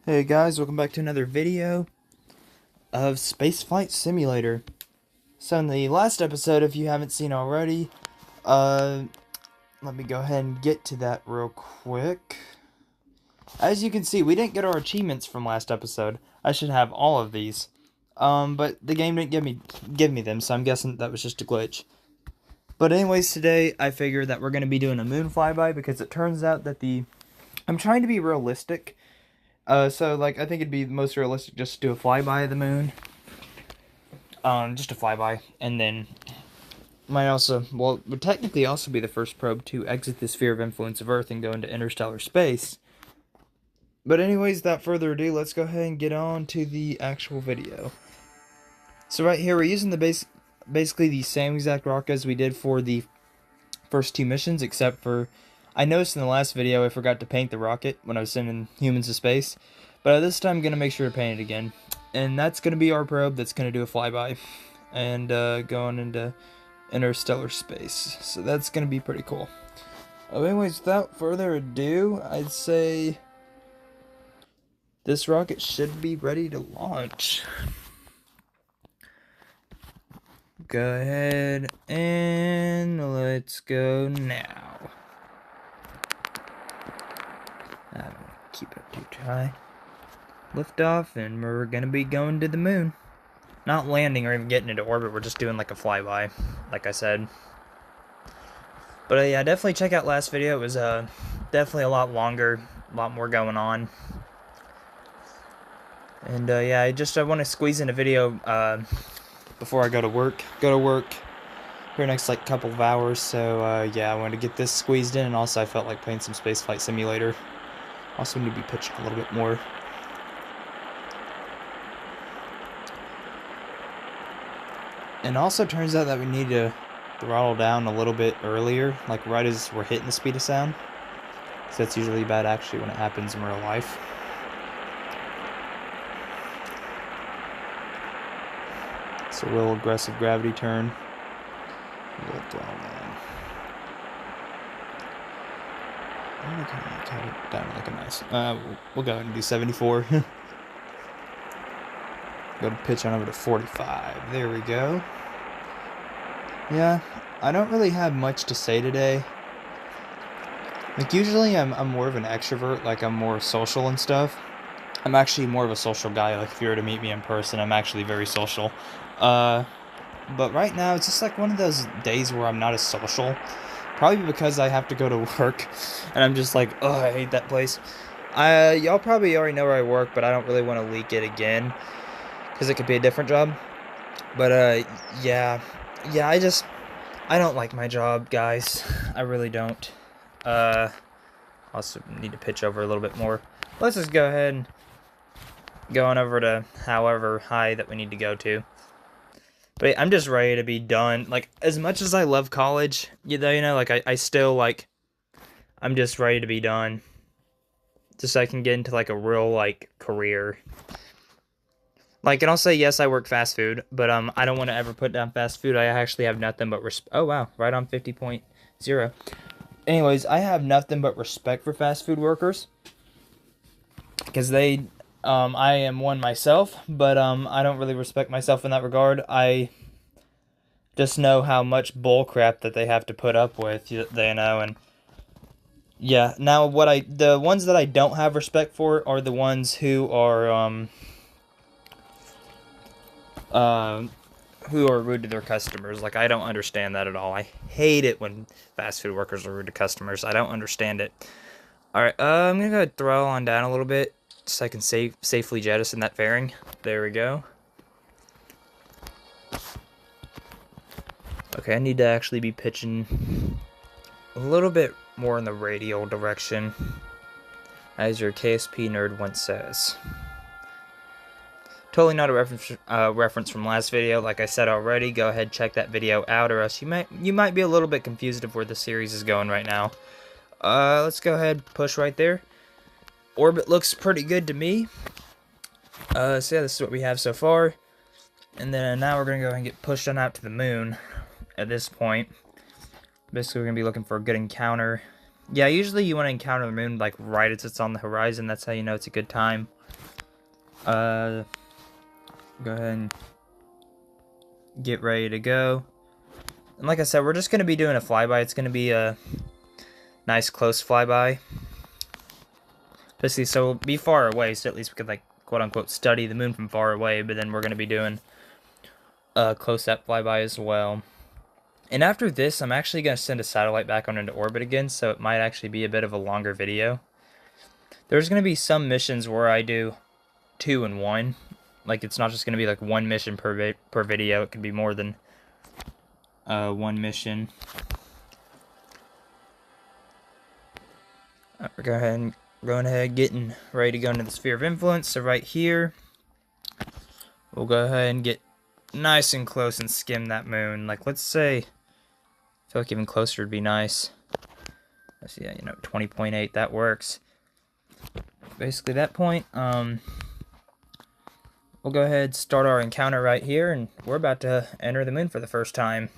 Hey guys, welcome back to another video of Spaceflight Simulator. So in the last episode, if you haven't seen already, uh, let me go ahead and get to that real quick. As you can see, we didn't get our achievements from last episode. I should have all of these. But the game didn't give me them, so I'm guessing that was just a glitch. But anyways, today I figured that we're going to be doing a moon flyby because it turns out that I'm trying to be realistic. So like I think it'd be most realistic just to do a flyby of the moon. Just a flyby, and then would technically also be the first probe to exit the sphere of influence of Earth and go into interstellar space. But anyways, without further ado, let's go ahead and get on to the actual video. So right here, we're using basically the same exact rocket as we did for the first two missions, except for I noticed in the last video I forgot to paint the rocket when I was sending humans to space. But this time I'm going to make sure to paint it again. And that's going to be our probe that's going to do a flyby and going into interstellar space. So that's going to be pretty cool. Anyways, without further ado, I'd say this rocket should be ready to launch. Go ahead and let's go now. I don't keep it too high. Lift off, and we're gonna be going to the moon. Not landing or even getting into orbit, we're just doing like a flyby, like I said. But yeah, definitely check out last video. It was definitely a lot longer, a lot more going on. And yeah, I want to squeeze in a video before I go to work. Here next like couple of hours. So yeah, I wanted to get this squeezed in, and also I felt like playing some Spaceflight Simulator. Also need to be pitching a little bit more. And also turns out that we need to throttle down a little bit earlier, like right as we're hitting the speed of sound. So that's usually bad actually when it happens in real life. It's a real aggressive gravity turn. We'll down like a nice. We'll go ahead and do 74. Go to pitch on over to 45. There we go. Yeah, I don't really have much to say today. Like usually I'm more of an extrovert, like I'm more social and stuff. I'm actually more of a social guy. Like if you were to meet me in person, I'm actually very social. But right now it's just like one of those days where I'm not as social. Probably because I have to go to work, and I'm just like, oh, I hate that place. Y'all probably already know where I work, but I don't really want to leak it again, because it could be a different job. But yeah, I don't like my job, guys. I really don't. Also need to pitch over a little bit more. Let's just go ahead and go on over to however high that we need to go to. But I'm just ready to be done. Like, as much as I love college, you know, like, I still, like, I'm just ready to be done. Just so I can get into, like, a real, like, career. Like, and I'll say, yes, I work fast food, but, I don't want to ever put down fast food. I actually have nothing but oh, wow, right on 50.0. Anyways, I have nothing but respect for fast food workers. Because I am one myself, but I don't really respect myself in that regard. I just know how much bullcrap that they have to put up with, you know, and yeah. Now, the ones that I don't have respect for are the ones who are rude to their customers. Like, I don't understand that at all. I hate it when fast food workers are rude to customers. I don't understand it. All right, I'm gonna go throttle on down a little bit, so I can safely jettison that fairing. There we go. Okay, I need to actually be pitching a little bit more in the radial direction, as your KSP nerd once says. Totally not a reference from last video. Like I said already, go ahead, check that video out, or else you might be a little bit confused of where the series is going right now. Let's go ahead, push right there. Orbit looks pretty good to me. So yeah, this is what we have so far. And then now we're going to go ahead and get pushed on out to the moon at this point. Basically, we're going to be looking for a good encounter. Yeah, usually you want to encounter the moon like right as it's on the horizon. That's how you know it's a good time. Go ahead and get ready to go. And like I said, we're just going to be doing a flyby. It's going to be a nice close flyby. Basically, so we'll be far away, so at least we could, like, quote-unquote, study the moon from far away, but then we're going to be doing a close-up flyby as well. And after this, I'm actually going to send a satellite back on into orbit again, so it might actually be a bit of a longer video. There's going to be some missions where I do 2 in 1. Like, it's not just going to be, like, 1 mission per video. It could be more than 1 mission. We're going ahead, getting ready to go into the sphere of influence. So right here, we'll go ahead and get nice and close and skim that moon. Like, let's say, I feel like even closer would be nice. Let's see, yeah, 20.8, that works. Basically, that point, we'll go ahead, start our encounter right here, and we're about to enter the moon for the first time.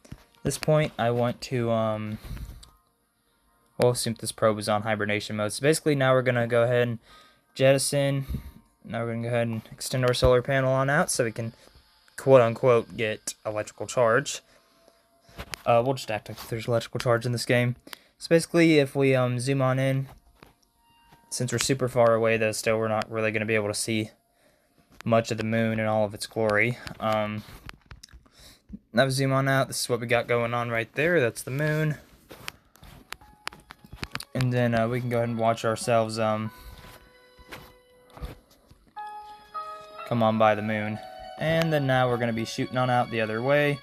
At this point, I want to, we'll assume this probe is on hibernation mode. So basically, now we're going to go ahead and jettison. Now we're going to go ahead and extend our solar panel on out so we can, quote-unquote, get electrical charge. We'll just act like there's electrical charge in this game. So basically, if we zoom on in, since we're super far away, though, still we're not really going to be able to see much of the moon in all of its glory. Now we zoom on out. This is what we got going on right there. That's the moon. And then we can go ahead and watch ourselves come on by the moon. And then now we're going to be shooting on out the other way.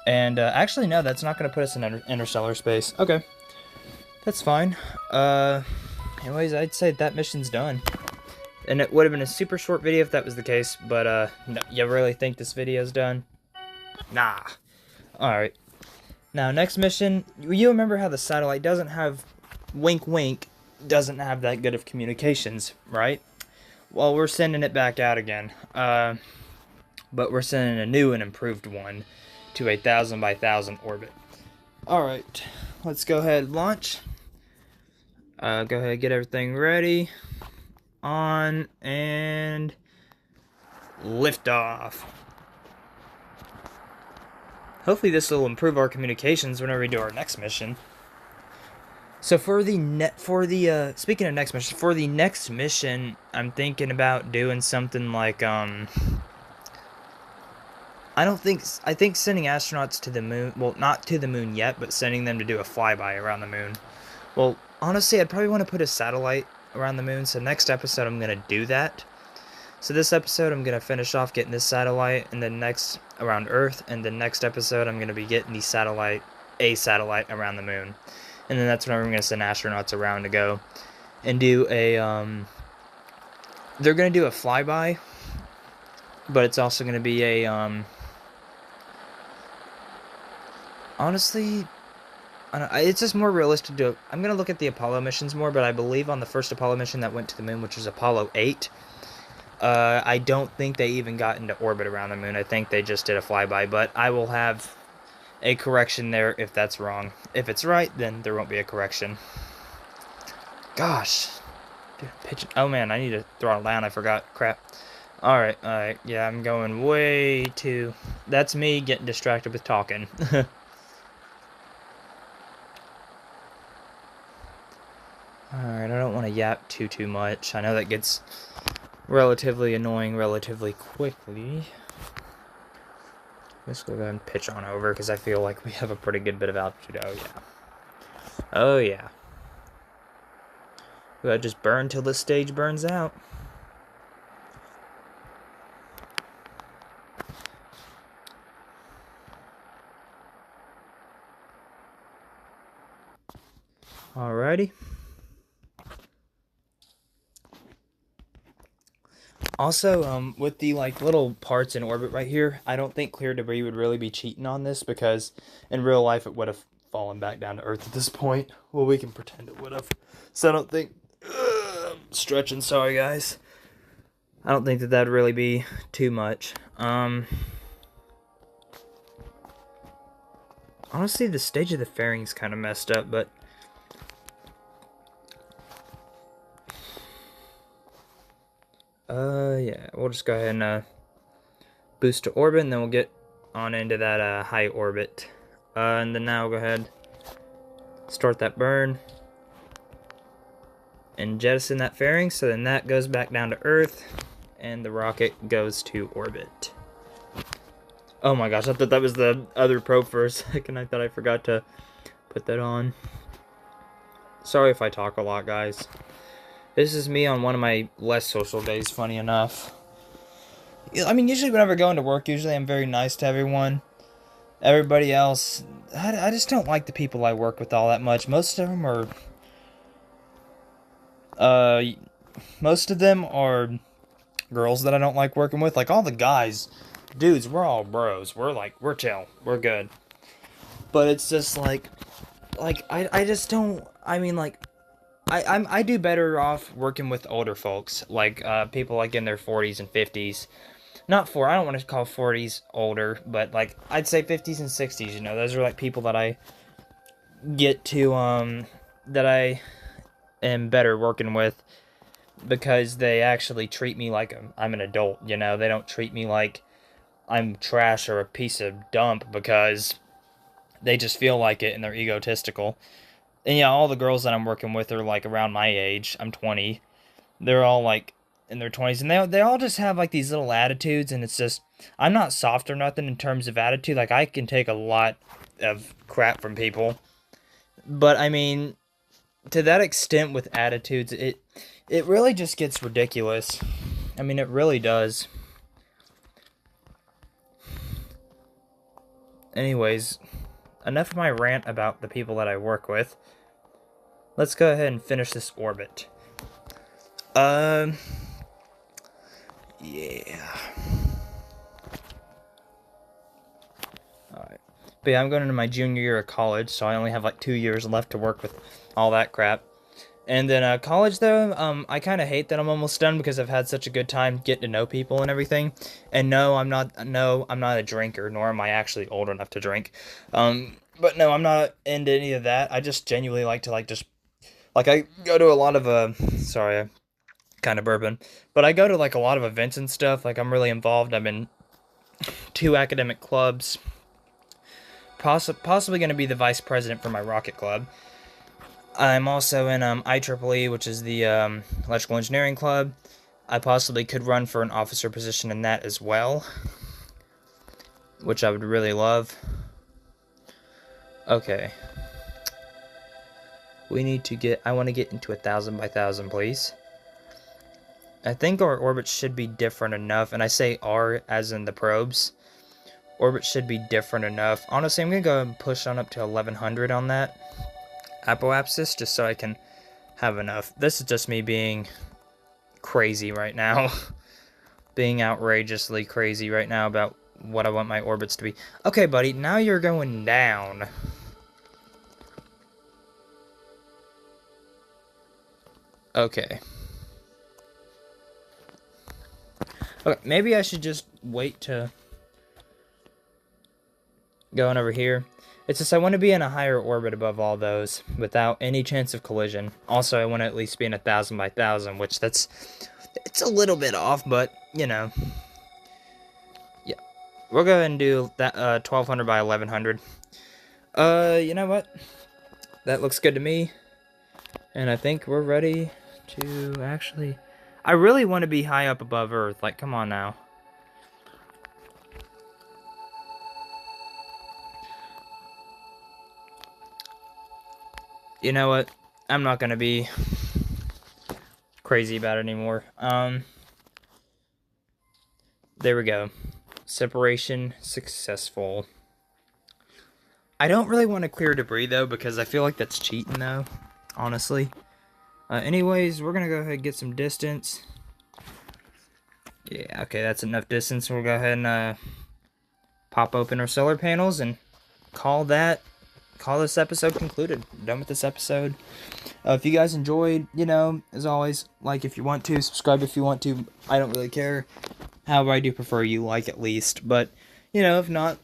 And actually, no, that's not going to put us in interstellar space. Okay, that's fine. Anyways, I'd say that mission's done. And it would have been a super short video if that was the case. But no, you really think this video's done? Nah. Alright. Now, next mission, you remember how the satellite doesn't have, wink wink, doesn't have that good of communications, right? Well, we're sending it back out again. But we're sending a new and improved one to a 1,000 by 1,000 orbit. Alright, let's go ahead and launch. Go ahead and get everything ready. On, and lift off. Hopefully this will improve our communications whenever we do our next mission. So speaking of next mission, for the next mission, I'm thinking about doing something like I think sending astronauts to the moon, well, not to the moon yet, but sending them to do a flyby around the moon. Well, honestly, I'd probably want to put a satellite around the moon, so next episode I'm going to do that. So this episode, I'm going to finish off getting this satellite, and then next around Earth, and then next episode, I'm going to be getting a satellite around the moon. And then that's when I'm going to send astronauts around to go and do a, they're going to do a flyby, but it's also going to be a, honestly, I don't, it's just more realistic to, I'm going to look at the Apollo missions more, but I believe on the first Apollo mission that went to the moon, which was Apollo 8, I don't think they even got into orbit around the moon. I think they just did a flyby, but I will have a correction there if that's wrong. If it's right, then there won't be a correction. Gosh. Dude, pitch. Oh man, I need to throttle down. I forgot. Crap. Alright. Yeah, I'm going way too... That's me getting distracted with talking. Alright, I don't want to yap too much. I know that gets relatively annoying relatively quickly. Let's go ahead and pitch on over, because I feel like we have a pretty good bit of altitude. Oh, yeah. Oh, yeah. We gotta just burn till this stage burns out. Alrighty. Also, with the, like, little parts in orbit right here, I don't think clear debris would really be cheating on this, because in real life it would have fallen back down to Earth at this point. Well, we can pretend it would have. So I don't think... stretching, sorry guys. I don't think that that'd really be too much. Honestly, the stage of the fairing's kind of messed up, but... Yeah, we'll just go ahead and boost to orbit, and then we'll get on into that high orbit. And then now we'll go ahead, start that burn, and jettison that fairing, so then that goes back down to Earth, and the rocket goes to orbit. Oh my gosh, I thought that was the other probe for a second. I thought I forgot to put that on. Sorry if I talk a lot, guys. This is me on one of my less social days, funny enough. I mean, usually whenever I go into work, usually I'm very nice to everyone. Everybody else, I just don't like the people I work with all that much. Most of them are girls that I don't like working with. Like, all the guys, dudes, we're all bros. We're chill. We're good. But it's just I just don't, I mean, I do better off working with older folks, like people like in their 40s and 50s. Not I don't want to call 40s older, but like I'd say 50s and 60s. You know, those are like people that I get to that I am better working with because they actually treat me like I'm an adult. You know, they don't treat me like I'm trash or a piece of dump because they just feel like it and they're egotistical. And yeah, all the girls that I'm working with are like around my age. I'm 20. They're all like in their 20s, and they all just have like these little attitudes, and it's just, I'm not soft or nothing in terms of attitude. Like, I can take a lot of crap from people, but I mean, to that extent with attitudes, it really just gets ridiculous. I mean, it really does. Anyways, enough of my rant about the people that I work with. Let's go ahead and finish this orbit. Yeah. Alright. But yeah, I'm going into my junior year of college, so I only have like 2 years left to work with all that crap. And then college, though, I kind of hate that I'm almost done because I've had such a good time getting to know people and everything. And no, I'm not a drinker, nor am I actually old enough to drink. But no, I'm not into any of that. I just genuinely like to I go to a lot of sorry, I'm kind of burping, but I go to like a lot of events and stuff. Like, I'm really involved. I'm in 2 academic clubs. Possibly going to be the vice president for my rocket club. I'm also in IEEE, which is the electrical engineering club. I possibly could run for an officer position in that as well, which I would really love. Okay. I want to get into 1,000 by 1,000, please. I think our orbit should be different enough, and I say R as in the probes. Orbit should be different enough. Honestly, I'm going to go and push on up to 1,100 on that apoapsis, just so I can have enough. This is just me being crazy right now. Being outrageously crazy right now about what I want my orbits to be. Okay, buddy, now you're going down. Okay. Okay, maybe I should just wait to going over here. It's just I want to be in a higher orbit above all those without any chance of collision. Also, I want to at least be in 1,000 by 1,000, which it's a little bit off, but you know. Yeah, we'll go ahead and do that 1,200 by 1,100. You know what? That looks good to me, and I think we're ready to actually. I really want to be high up above Earth. Like, come on now. You know what? I'm not gonna be crazy about it anymore. There we go. Separation successful. I don't really want to clear debris, though, because I feel like that's cheating, though. Honestly. Anyways, we're gonna go ahead and get some distance. Yeah, okay, that's enough distance. We'll go ahead and pop open our solar panels and call this episode concluded. Done with this episode. If you guys enjoyed, you know, as always, like if you want to, subscribe if you want to. I don't really care. However, I do prefer you like at least. But, you know, if not,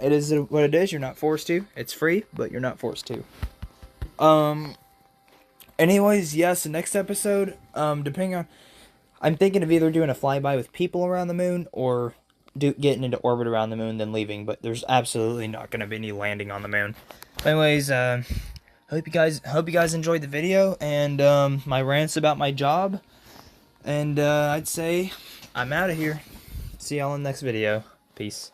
it is what it is. You're not forced to. It's free, but you're not forced to. Anyways, yes, the next episode, depending on, I'm thinking of either doing a flyby with people around the moon or getting into orbit around the moon then leaving. But there's absolutely not going to be any landing on the moon. Anyways, hope you guys enjoyed the video and my rants about my job. And I'd say I'm out of here. See y'all in the next video. Peace.